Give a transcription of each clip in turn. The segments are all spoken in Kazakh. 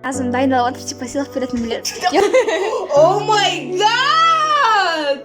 Назым дайындалып отыр, типа сыйлық беретін білер. Oh my god!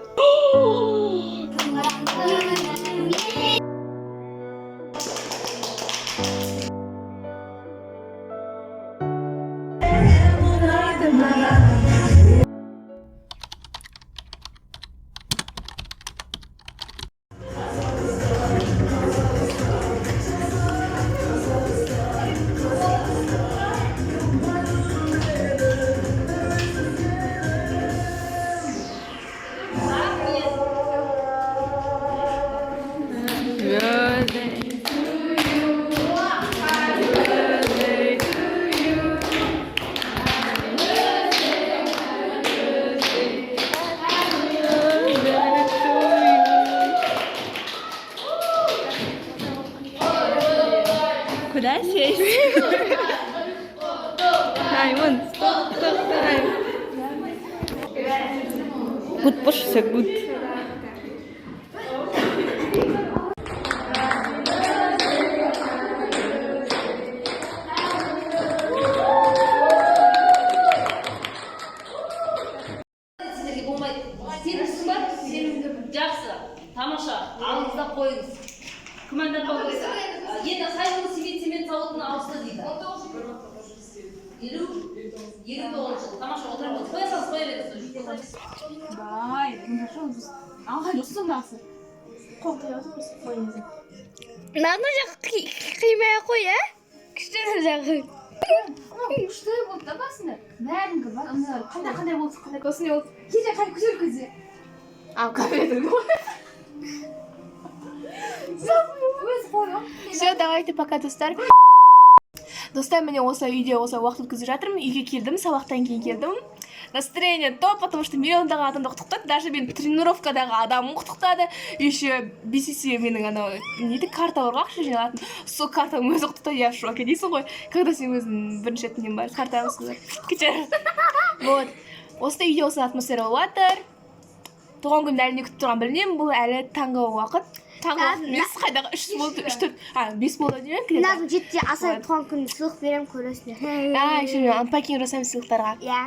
Куда сесть? Аймон, стоп. Гуд пошуся, гуд. Жақсы, тамаша, алыңыз да қойыңыз. Күмәнданбаңыз. Енді қайғылы цемент зауытына ауысты дейді. 59 жыл. Тамаша, отырыңыз. Қоя салыңыз, қоя беріңіз. Давай, алған жоқсың бақсы. Қоңқия отырғыз, қойыңыз. Мағына жақ қимай қой, ә? Күштен жағы. Күшті болды да басында. Бәрінгі бар, қандай болды, қандай болды. Кейде қай көтер көзе. Ал, кафедрің ғой. Все, давайте пока, достар. Достар, міне осы үйде осы уақыт өткізіп жатырмын. Үйге келдім, сабақтан кейін келдім. Настроение топ, потому что миллиондағы адамды құттықтады. Даже мен тренировкадағы адамын құттықтады. Еще BCC менің анау нейді карта бар, ақша жиналатын. Сол картаның өзі құттықтады. Я в шоке дейсің ғой. Когда сен өзің бірінші реттен бар, картаның сызыр. Кетер. Вот. Осы үйде осы атмосфера болып жатыр. Туған күнді әліне күтіп тұрған білмеймін. Бұл әлі таңғы уақыт. Таңғы емес, қайдағы 3 болды, 3-4, 5 болды деймін. Назым жетте асай туған күнді сыйлық берем, көресіңдер. Еще мен анпакинг жасаймын сыйлықтарға. Иә.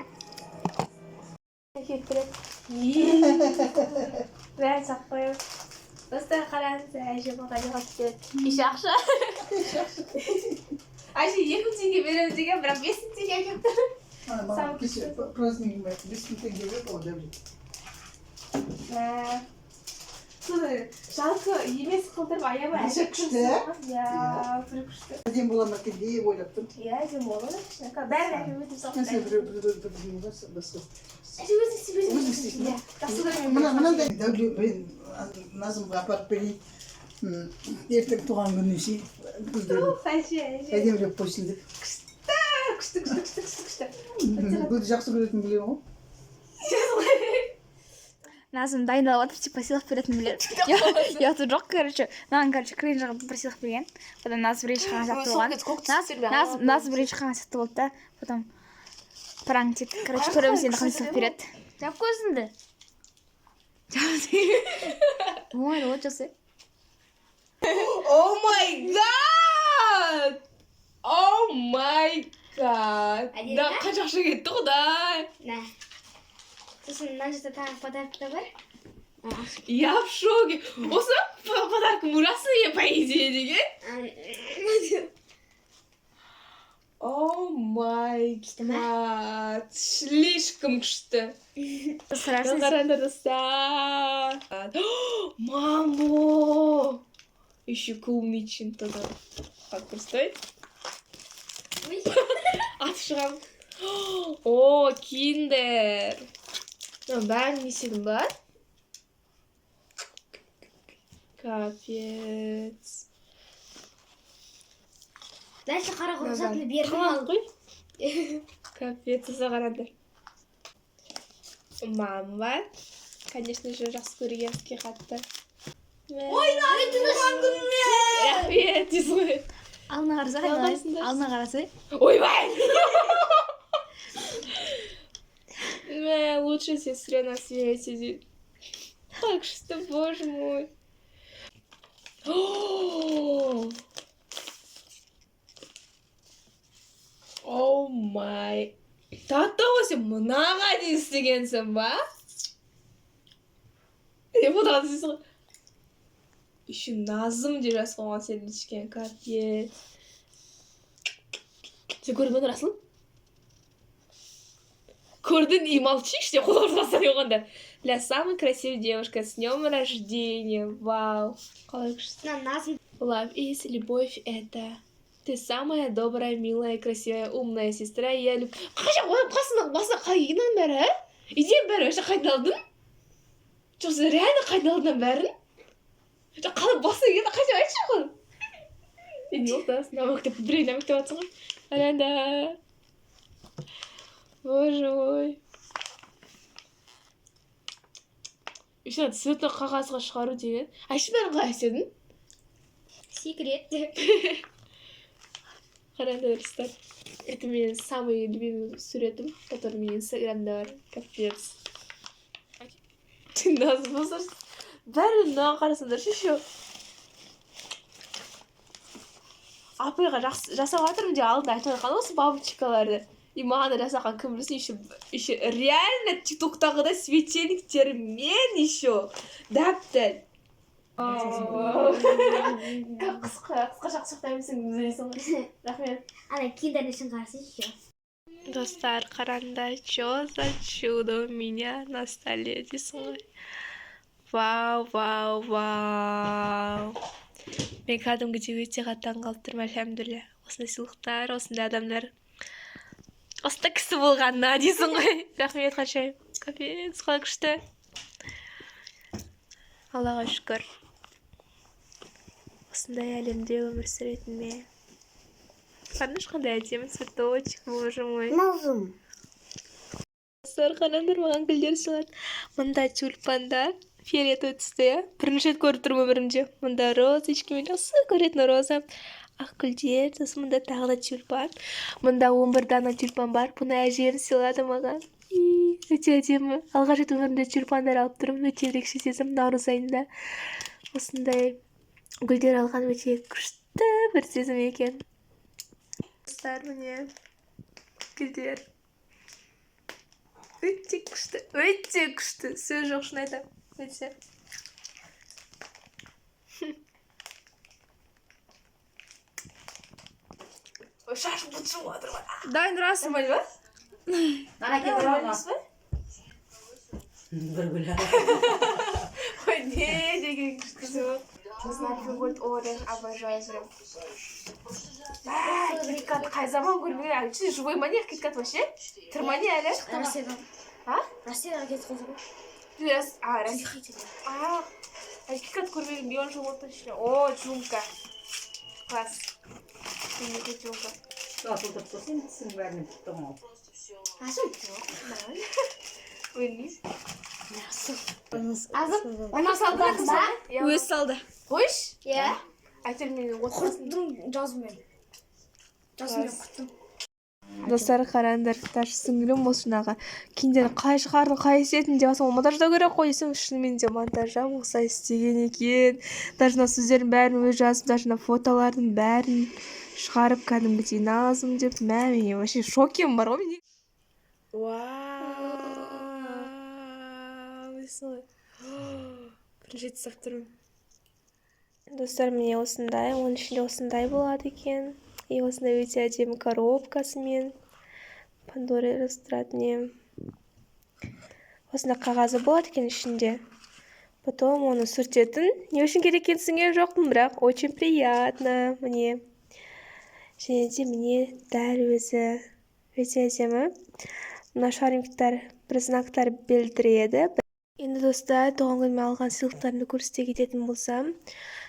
Бәрін сақ қойып. Достар, қараңыз, әже маған жоғап кетеді. Еще ақша. Әже 2 теңге беремін деген, бірақ 5 теңге әкеп тұр. Праздник 5 теңге беріп, ол дәулет. Жалқы емес қылдырып аямай. Әже күшті? Иә, бір күшті. Әдем бола ма екен деп ойлап тұрмын. Иә, әдем болады. Бәрін әкеп өтіп сақтайды. Бір басқа. Әже өзің істейсің. Өзің істейсің. Иә, жақсы көремін. Мынандай дәулет Назымға апарып берейін. Ертең туған күніне әдемілеп қойсын деп. Күшті. Гүлді жақсы көретін білемін ғой. Назым дайындалып отыр, типа сыйлық беретін білер. Я тут жоқ, короче. Маған, крейн жағып бір сыйлық берген. Потом Назым бірінші қаған сатты болған. Назым бірінші қаған сатты болды да. Потом пранк етті. Короче, көреміз енді қандай сыйлық береді. Жап көзіңді. Оңайды, от жасы. Oh my god! Oh my god! Да, қанша ақша кетті құдай! Нә. Сосын мына жерде тағы подарка да бар. Я в шоке! Осы подарка ужасный, по идее, деген? О май гад! Слишком күшті. Қараңдар достар. Мамо! Еще кулмичин тогда. Как стоит? Атып шығамын. О, киндер! Бәрін несетін бар? Капец. Дальше қара құрсатыны бердім ал. Капец, осы қарандар. Мама, конечно же, жақсы көргенске қатты. Ой, туған күніне! Рахмет, дейсің ғой. Алдына қарасай, алдына қарасай. Ойбай! Моя лучшая сестра на свете. Так что, боже мой. май. Таттау сен мынаға дейін істегенсің ба? Бұдан дейсің ғой. Еще Назым деп жазып қойған сердечкен, капец. Сен көрдің бе, Расыл? Көрдің и молчишь, деп қолы ортасынан оғанда. Для самой красивой девушки, с днем рождения, вау. Қалай күшті? Назым. Love is любовь это. Ты самая добрая, милая, красивая, умная сестра, я люблю. Қашан қойып қасына басына қайынан бәрі, ә? Идея бәрі, өші қайдан алдың? Жоқ, сен реально қайдан алдың бәрін? Жоқ, қалып басына еді, қашан айтшы қойып? Енді олтас, намектеп, біреу намектеп атсың ғой. Аранда. Боже мой. Еще надо цветной қағазға шығару деген. Айшы бәрін қалай істедің? Секрет. Харанда листать. Это мой самый любимый суретом, который у меня в инстаграмда бар. Капец. Назым болса, бәрін маған қарасаңдаршы еще. Апайға жасап жатырмын деп алдында айтып жатқан осы бабочкаларды. И маған да жасаған кім білсін, еще реально тиктоктағыдай светильниктермен еще. Дәптіл. Қысқа шақшақтаймысың дейсің ғой. Рахмет. Ана киндердің үшін қарсы еще. Достар, қараңдар, чё за чудо у меня на столе дейсің ғой. Вау, вау, вау. Мен кәдімгідей өте қатаң қалып тұрмын, әлхамдулилля. Осындай сыйлықтар, осындай адамдар. Осындай кісі болғанына дейсің ғой. Рахмет қаншайым. Капец, қалай күшті. Аллаға шүкір. Осындай әлемде өмір сүретіме. Қарныш қандай әдемі цветочек, боже мой. Назым. Достар, қараңдар, маған гүлдер сыйлады. Мында тюльпандар. Фиолетовый түсті, иә? Бірінші рет көріп тұрмын өмірімде. Мында розочки, мен жақсы көретін роза. Ақ гүлдер, сосын мында тағы да тюльпан. Мында 11 дана тюльпан бар. Бұны әжем сыйлады маған. Өте әдемі. Алғаш рет өмірімде тюльпандар алып тұрмын. Өте ерекше сезім наурыз айында. Осындай гүлдер алған өте күшті бір сезім екен. Достар, міне гүлдер. Өте күшті. Сөз жоқ, шын айтамын. Өте. Шашым бұтшым отыр ғой. Дайын ұрасың ба, ба? Ана келіп алма. Бір гүл. Ой, не деген күшті. Знаки будет оранж, обожаю прям. Киткат қай заман көрмеген. Че, живой маньяк Киткат вообще? Тырмания әлі? А? Россияға кетіп қалды ғой. Россия. Киткат көрмеген миллион жыл болды ішіне. О, джумка. Класс. Мемлекет джумка. Асылдып тұрсын, түсің бәріне тұттың ол. Асыл? Ойныз? Азым? Она салды ба? Өз салды. Қойш? Иә. Әйтер мен Құрттың жазымен. Жазымен құрттың. Достар, қараңдар, даже сіңілім осынаға киндерді қай шығардың, қай істетін деп асың, монтаждау керек қой десем, шынымен де монтажа осылай істеген екен. Даже сөздердің бәрін өз жазып, даже фотолардың бәрін шығарып кәдімгідей Назым деп, мен вообще шокем бар ғой менде. Вау. Бірінші сап тұрмын. Достар, міне осындай, оның ішінде осындай болады екен. И осындай өте әдемі коробкасымен Пандора иллюстратіне. Осындай қағазы болады екен ішінде. Потом оны сүртетін. Не үшін керек екенін түсінген жоқпын, бірақ очень приятно мне. Және де міне дәл өзі өте әдемі. Мына шармиктер бір знактар білдіреді. Енді достар, туған күніме алған сыйлықтарымды көрсете кететін болсам,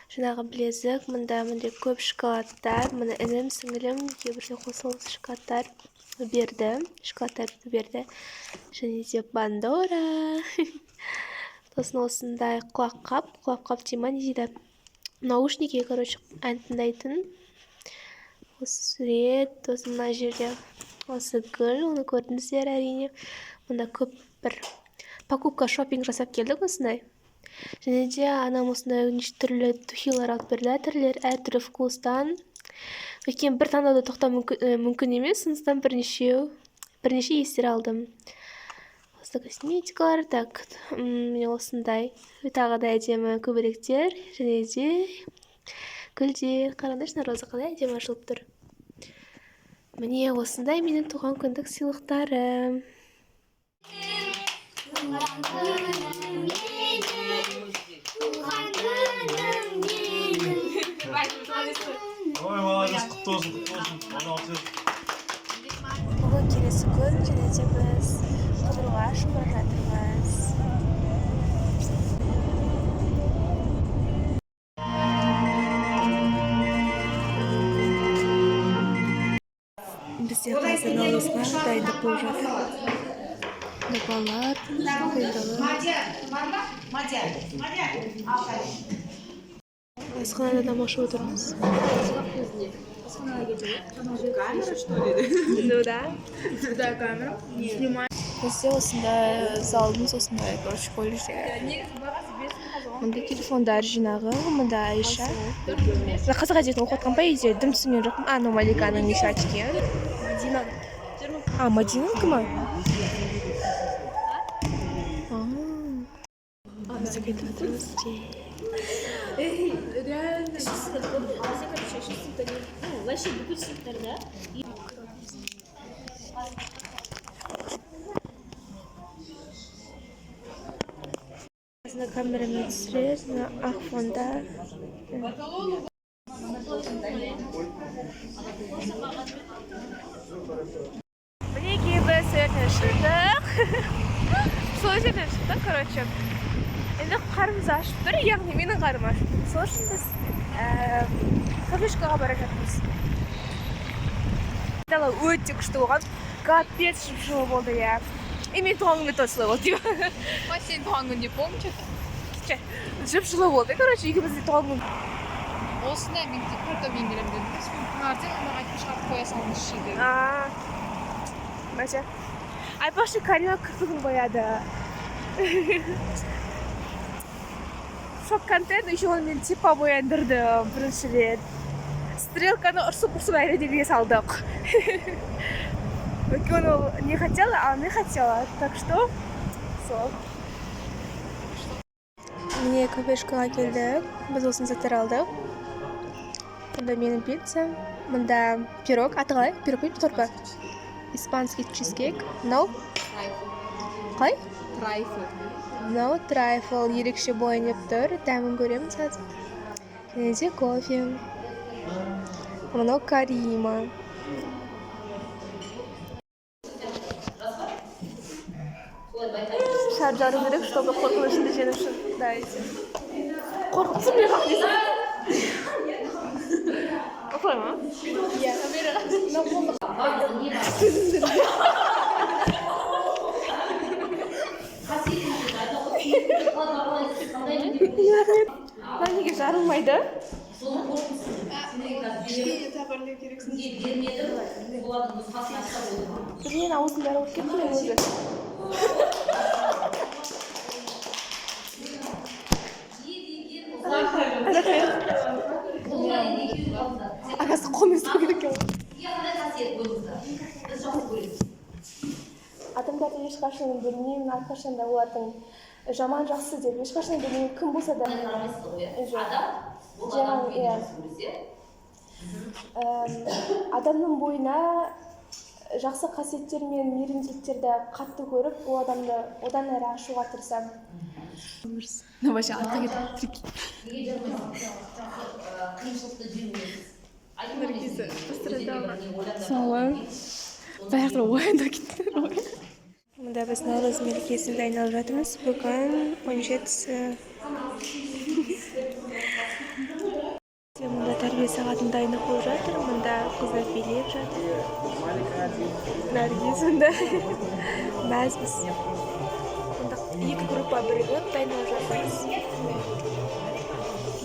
жаңағы білезік, мында мындай көп шоколадтар, мына інім, сіңілім, кейбірде қосылыс шоколадтар берді. Шоколадтарды берді. Және де Пандора. Сосын осындай құлаққап дей ма, не дейді? Наушники, короче, ән тыңдайтын. Осы сурет, осы мына жерде. Осы гүл, оны көрдіңіздер әрине. Мында көп бір покупка, шоппинг жасап келдік осындай. Және де анам осындай түрлі тухилар алып берді, әр түрлі вкустан. Өйткені бір таңдауда тоқтау мүмкін емес, сондықтан бірнеше естер алдым. Осы косметикалар, так, міне осындай. Тағы да әдемі көбелектер, және де гүлдер. Қараңдаршы, роза қалай әдемі ашылып тұр. Міне осындай менің туған күндік сыйлықтарым. Ой, молодец, құтты болсын, құтты болсын. Бүгін келесі күн, және де біз қыдыруға шығып жатырмыз. Бізде қазір наурызға дайындық болып жатыр. Балалар асханада тамаша отырмыз. Ну да. Бізде осындай залымыз, осындай, короче, колледждегі. Мында телефондар жинағы, мында Айша. Қазақ әдебиетін оқытқан поэзия, дым түсінген жоқпын. Ну, Маликаның несі очки. Мадина. Мадинанікі ма? Біз кетіп жатырмыз. Вообще бүкіл сыныптарда. Мына камерамен түсіреді, ақ фонда. Мінекей біз өртен шықтық. Сол жерден шықтық, короче. Енді қарымыз ашып тұр, яғни менің қарым ашып тұр. Сол үшін біз кафешкаға бара жатырмыз. Дала өте күшті болған. Капец жылы болды, я. И мен туған күнде тоже жылы болды. Сен туған күн не помню что-то. Жылы болды, короче, екеумізде туған күн. Осындай мен көрді меңгерем дедім. Мен таңертең ана айтып шығарып қоя салыңызшы деді. Мәже. Айпақшы Карина кірпігін бояды. Шок-контент, еще он мен типа бояндырды бірінші рет. Стрелканы ұрсып әредеге салдық. Өйткені ол не хотела, а не хотела. Так что, сол. Міне кафешкаға келдік. Біз осыны заттар алдық. Мұнда менің пицца. Мұнда пирог. Аты қалай? Пирог пен торпа. Испанский чизкейк. Мынау? Қай? Трайфл. Мынау трайфл ерекше бойынып тұр. Дәмін көреміз қазір. Және де кофе. Мынау Карима. Шаржару керек, чтобы қорқынышынды жеңіп үшін. Дайте. Қорқынсын мен қақ дейсің? Оқылай ма? Иә. Мына неге жарылмайды? Мен аузын бәрі ұрып кетті мен өзі. Ағасы қолмен ұстау керек екен. Адамдарды ешқашан білмеймін, әрқашан да олардың жаман жақсы деп ешқашан білмеймін, кім болса да адамның бойына жақсы қасиеттер мен мейірімділіктерді қатты көріп, ол адамды одан әрі ашуға тырысамын. Ну, вообще, артқа кетіп Наргиза пострадала. Солай. Бәрі ойында кетті. Мұнда біз наурыз мерекесінде айналып жатырмыз. Бүгін 17-сі. Мұнда тәрбие сағатында дайындық болып жатыр. Мұнда қыздар билеп жатыр. Наргиз мұнда мәзбіз. Мұнда екі группа бірігіп дайындалып жатырмыз.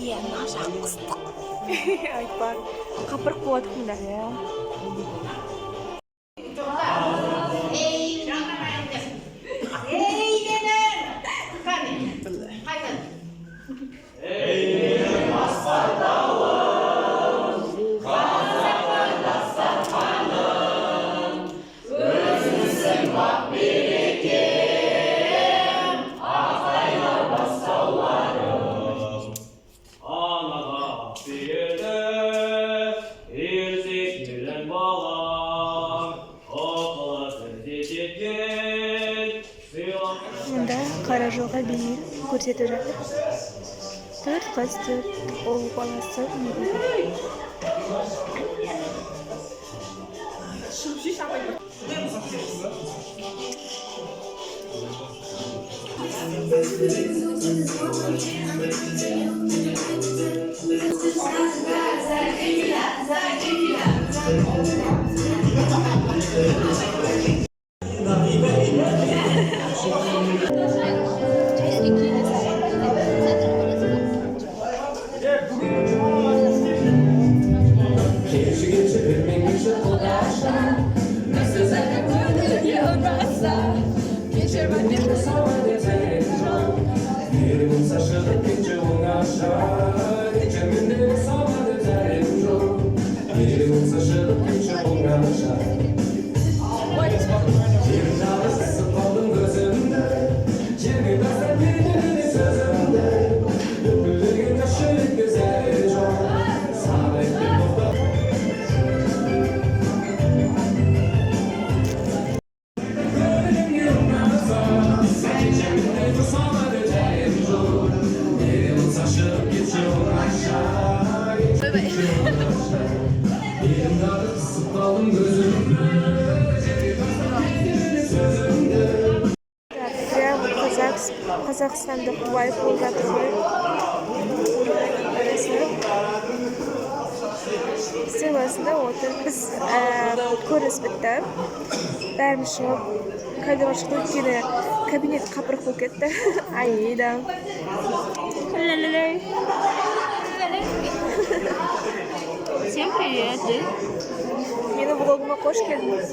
Иә, нашақ қыстық. Айтпа. Қапырық болдық мұнда. жоға бейнел көрсетіп жатыр. 4 қыз, 4 ұл баласы. Қазақстандық вайп болып жатыр ғой. Бізде басында отыр. Біз көріс бітті. Бәріміз шығып, коридорға шықтық, өйткені кабинет қапырық болып кетті. Айда. Всем привет, Менің блогыма қош келдіңіз.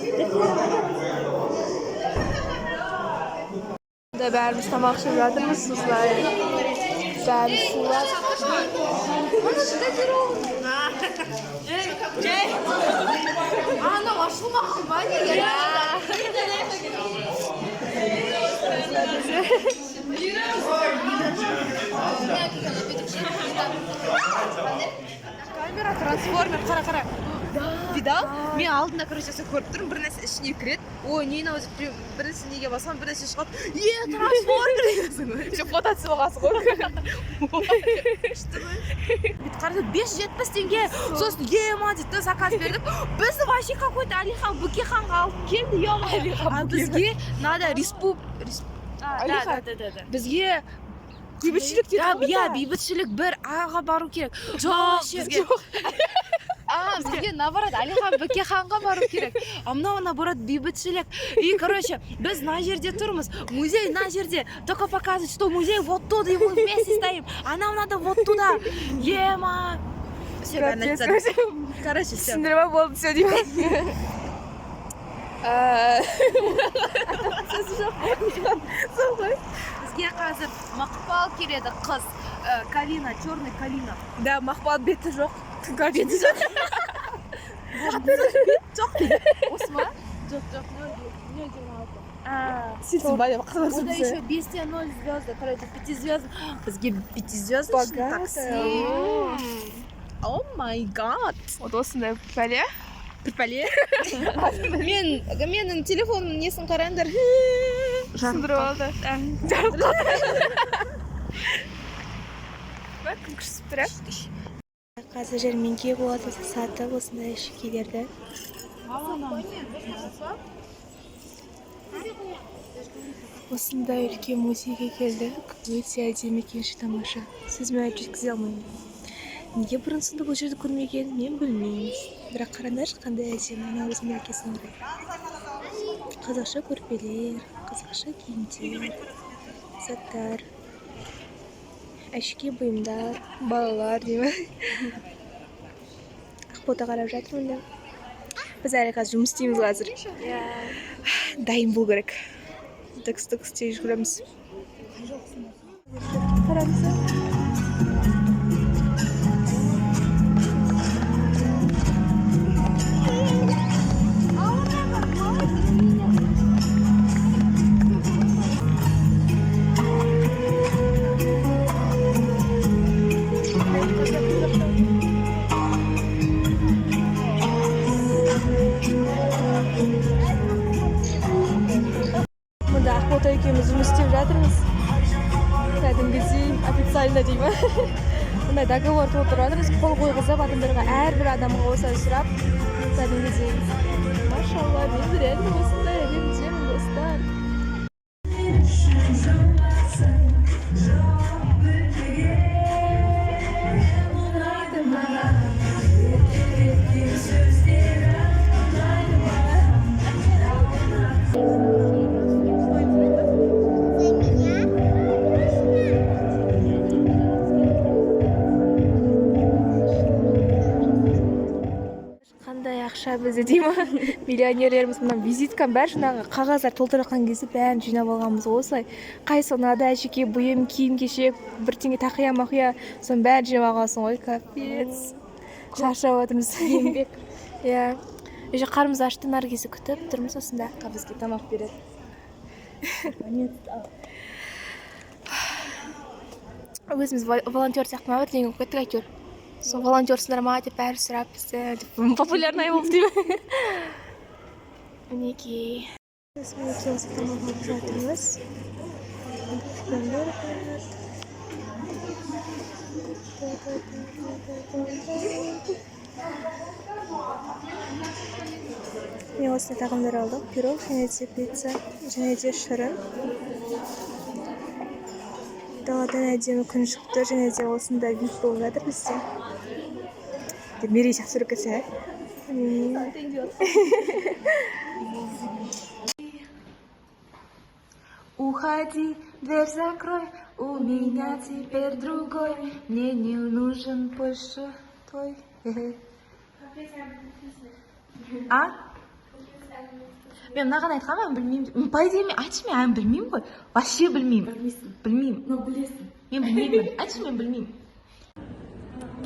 Бәріміз тамақ ішіп жатырмыз, осылай. Бәріміз сулап. Ана ашылмақсың ба неге? Камера трансформер, қара. Видал? Мен алдында, короче, көріп тұрмын, бір нәрсе ішіне кіреді. Ой, нені өзі бірінші неге басқан, бір нәрсе шығады. Трансформер дегенсің ғой. Фото түсіп алғансың ғой. Бүйтіп қарады, 570 теңге. Сосын ема дейді, заказ бердік. Бізді вообще какой-то Алихан Бөкейханға алып келді, а бізге надо бізге бейбітшілік дейді ғой. Иә, бейбітшілік бір аға бару керек. Жоқ, бізге наоборот Алихан Бөкейханға бару керек. А мынау наоборот бейбітшілік. И, короче, біз на жерде тұрмыз. Музей на жерде. Только показывает, что музей вот туда, и мы вместе стоим. А нам надо вот туда. Ема. Все, короче, все. Сіндірма болды, все деймін. Бізге қазір Мақпал келеді қыз. Калина, черный Калина. Да, Мақпал беті жоқ. Беті жоқ. Жоқ. Осы ма? Жоқ, 0,26. Сен ба деп Ода еще 200 звезды, короче, 5 звезд. Бізге 5 звездочный такси. О май гад. Вот осындай пәле. Пәле. Менің телефонымның несін қараңдар. Сындырып алды. Бak, күн күшісіп тұр. Қазір жәрмеңке болады, сатып осындай шекелерді. Осындай үлкен музейге келдік. Өте әдемі екен, тамаша. Сөзбен айтып жеткізе алмаймын. Неге бұрын-соңды бұл жерді көрмеген, мен білмеймін. Бірақ қараңдаршы, қандай әдемі, ана өз мерекесіне орай. Қазақша көрпелер, қазақша киімдер, заттар, әшекей бұйымдар, балалар деймін. Ақбота қарап жатырмын да. Біз әлі қазір жұмыс істейміз қазір. Дайын болу керек. Текст тей жүгіреміз. Қараңызы. Мұнда Ақбота екеуміз жұмыс істеп жатырмыз. кәдімгідей официально дей ма мындай договор толтырып жатырмыз қол қойғызып адамдарға әрбір адамға осылай сұрап кәдімгідей машалла мен реально осындай әлемдемін достар. Қандай ақша бізде дей ма миллионерлеріміз мына визиткам бәрі жаңағы қағаздар толтырған кезде бәрін жинап алғанбыз осылай қайсы ұнады әшеке бұйым киім кешек бір теңге тақия мақия соның бәрін жинап алғансың ғой капец шаршап отырмыз еңбек иә уже қарнымыз ашты наргизді күтіп тұрмыз осында бізге тамақ береді өзіміз волонтер сияқты ма бірдеңе болып кеттік әйтеуір сол волонтерсыңдар ма деп бәрі сұрап бізді популярный болып деймін мінекей біз мінекей осы тамақ алып жатырмыз мен осындай тағамдар алдым пирог және де пицца және де шырын даладан әдемі күн шықты және де осындай вид болып жатыр бізде мерей сияқты жүріп кетсе Уходи, дверь закрой, у меня теперь другой, мне не нужен больше твой. А? Мен мынаған айтқанмын, білмеймін. По идее, мен айтшы мен білмеймін ғой. Вообще білмеймін. Білмеймін. Но білесің. Мен білмеймін. Айтшы мен білмеймін.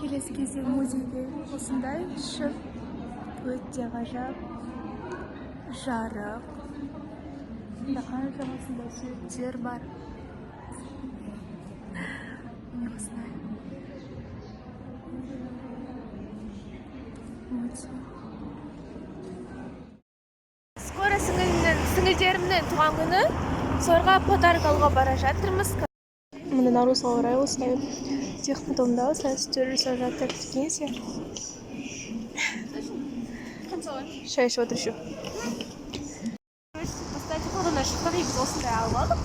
келесі кезде музейде осындай іші өте ғажап жарық қаншама осындай суреттер бар міне осындай скоро сіңілдерімнің туған күні соларға подарок алуға бара жатырмыз міне наурызға орай осылай технодомда осылай үстел жасап жатыр деген сияқты шай ішіп отыр еще технодомнан шықтық и біз осындай алып алдық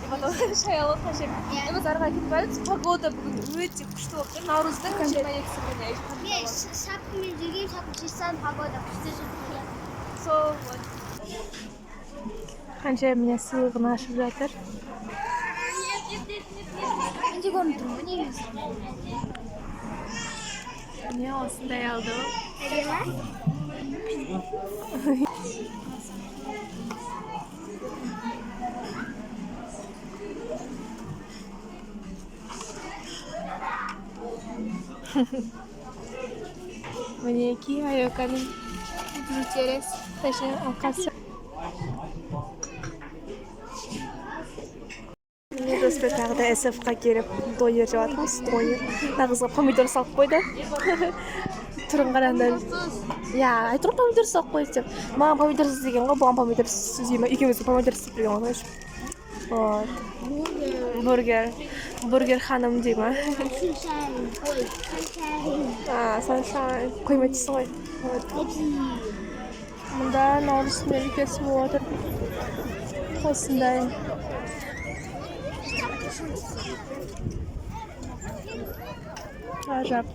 и потом шай алып қашып біз арға кетіп барамыз погода бүгін өте күшті болып тұр наурыздың 22-сі күні мен шапкамен жүргенмін шапка шешсем погода күшті жүрді сол қанша міне сыйлығын ашып жатыр менде көрініп тұрмын негізі міне осындай алдым мінекей Айоканың бижутериясы точнее алқасы достар тағы да SF-қа келіп дойер жеп жатырмыз дойер нағызға помидор салып қойды түрін қараңдар иә айтыр ғой помидор салып қойды деп маған помидорсыз деген ғой бұған помидорсыз дейді ма екеумізге помидорсыз берген ғой бургер ханым дей ма саншайн қоймайтысың ғой мұнда наурыз мерекесі болып отыр осындай ғажап